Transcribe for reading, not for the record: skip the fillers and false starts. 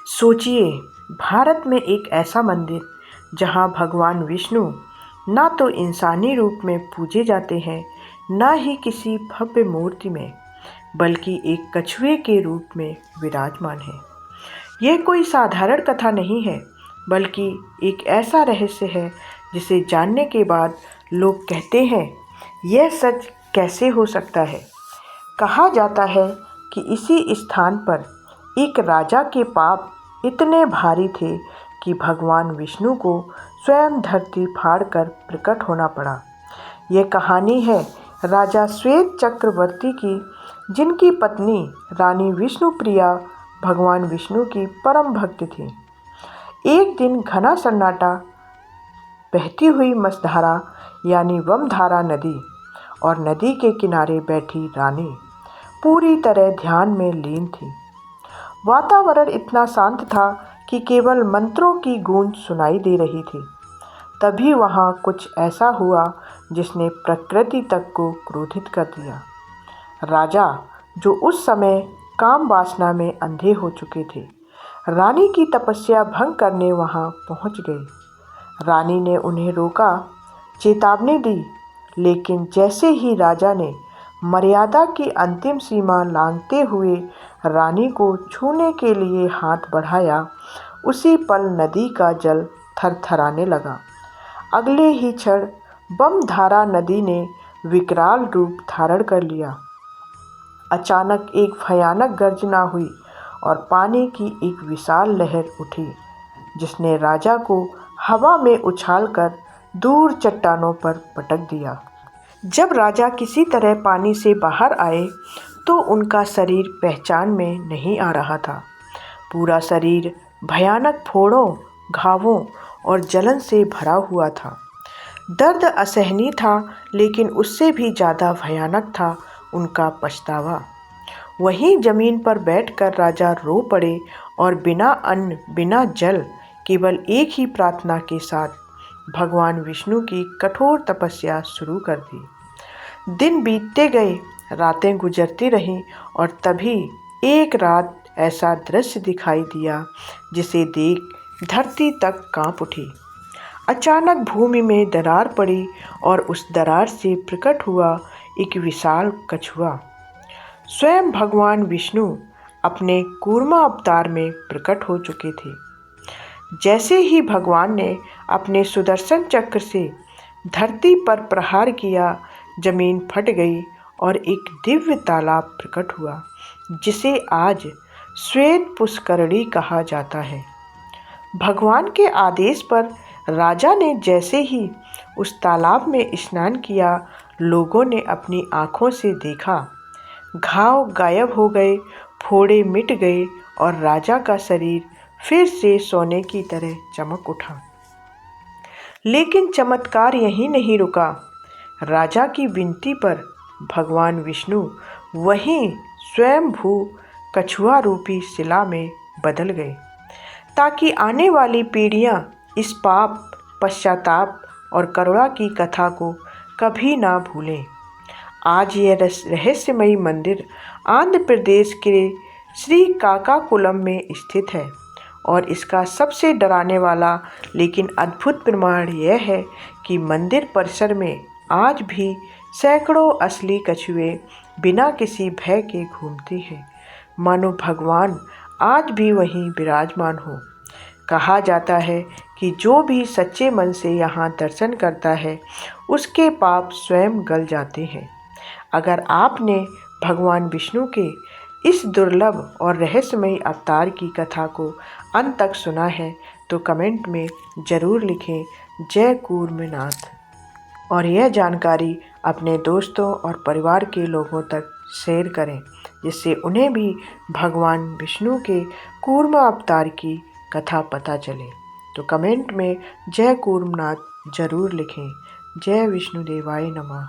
सोचिए, भारत में एक ऐसा मंदिर जहां भगवान विष्णु ना तो इंसानी रूप में पूजे जाते हैं, ना ही किसी भव्य मूर्ति में, बल्कि एक कछुए के रूप में विराजमान है। यह कोई साधारण कथा नहीं है, बल्कि एक ऐसा रहस्य है जिसे जानने के बाद लोग कहते हैं, यह सच कैसे हो सकता है। कहा जाता है कि इसी स्थान पर एक राजा के पाप इतने भारी थे कि भगवान विष्णु को स्वयं धरती फाड़कर प्रकट होना पड़ा। यह कहानी है राजा श्वेत चक्रवर्ती की, जिनकी पत्नी रानी विष्णुप्रिया भगवान विष्णु की परम भक्त थी। एक दिन घना सन्नाटा, बहती हुई मसधारा यानी वमधारा नदी, और नदी के किनारे बैठी रानी पूरी तरह ध्यान में लीन थी। वातावरण इतना शांत था कि केवल मंत्रों की गूंज सुनाई दे रही थी। तभी वहाँ कुछ ऐसा हुआ जिसने प्रकृति तक को क्रोधित कर दिया। राजा, जो उस समय काम वासना में अंधे हो चुके थे, रानी की तपस्या भंग करने वहाँ पहुँच गए। रानी ने उन्हें रोका, चेतावनी दी, लेकिन जैसे ही राजा ने मर्यादा की अंतिम सीमा लांघते हुए रानी को छूने के लिए हाथ बढ़ाया, उसी पल नदी का जल थरथराने लगा। अगले ही क्षण बमधारा नदी ने विकराल रूप धारण कर लिया। अचानक एक भयानक गर्जना हुई और पानी की एक विशाल लहर उठी, जिसने राजा को हवा में उछालकर दूर चट्टानों पर पटक दिया। जब राजा किसी तरह पानी से बाहर आए तो उनका शरीर पहचान में नहीं आ रहा था। पूरा शरीर भयानक फोड़ों, घावों और जलन से भरा हुआ था। दर्द असहनीय था, लेकिन उससे भी ज़्यादा भयानक था उनका पछतावा। वहीं जमीन पर बैठकर राजा रो पड़े और बिना अन्न, बिना जल, केवल एक ही प्रार्थना के साथ भगवान विष्णु की कठोर तपस्या शुरू कर दी। दिन बीतते गए, रातें गुजरती रहीं, और तभी एक रात ऐसा दृश्य दिखाई दिया जिसे देख धरती तक कांप उठी। अचानक भूमि में दरार पड़ी और उस दरार से प्रकट हुआ एक विशाल कछुआ। स्वयं भगवान विष्णु अपने कूर्मा अवतार में प्रकट हो चुके थे। जैसे ही भगवान ने अपने सुदर्शन चक्र से धरती पर प्रहार किया, जमीन फट गई और एक दिव्य तालाब प्रकट हुआ, जिसे आज श्वेत पुष्करणी कहा जाता है। भगवान के आदेश पर राजा ने जैसे ही उस तालाब में स्नान किया, लोगों ने अपनी आंखों से देखा, घाव गायब हो गए, फोड़े मिट गए और राजा का शरीर फिर से सोने की तरह चमक उठा। लेकिन चमत्कार यहीं नहीं रुका। राजा की विनती पर भगवान विष्णु वहीं स्वयंभू कछुआ रूपी शिला में बदल गए, ताकि आने वाली पीढ़ियां इस पाप, पश्चाताप और करुणा की कथा को कभी ना भूलें। आज यह रहस्यमयी मंदिर आंध्र प्रदेश के श्रीकाकुलम में स्थित है, और इसका सबसे डराने वाला लेकिन अद्भुत प्रमाण यह है कि मंदिर परिसर में आज भी सैकड़ों असली कछुए बिना किसी भय के घूमते हैं, मानो भगवान आज भी वहीं विराजमान हो। कहा जाता है कि जो भी सच्चे मन से यहाँ दर्शन करता है, उसके पाप स्वयं गल जाते हैं। अगर आपने भगवान विष्णु के इस दुर्लभ और रहस्यमयी अवतार की कथा को अंत तक सुना है, तो कमेंट में ज़रूर लिखें जय कूर्मनाथ, और यह जानकारी अपने दोस्तों और परिवार के लोगों तक शेयर करें, जिससे उन्हें भी भगवान विष्णु के कूर्मा अवतार की कथा पता चले। तो कमेंट में जय कूर्मनाथ ज़रूर लिखें। जय विष्णुदेवाय नमः।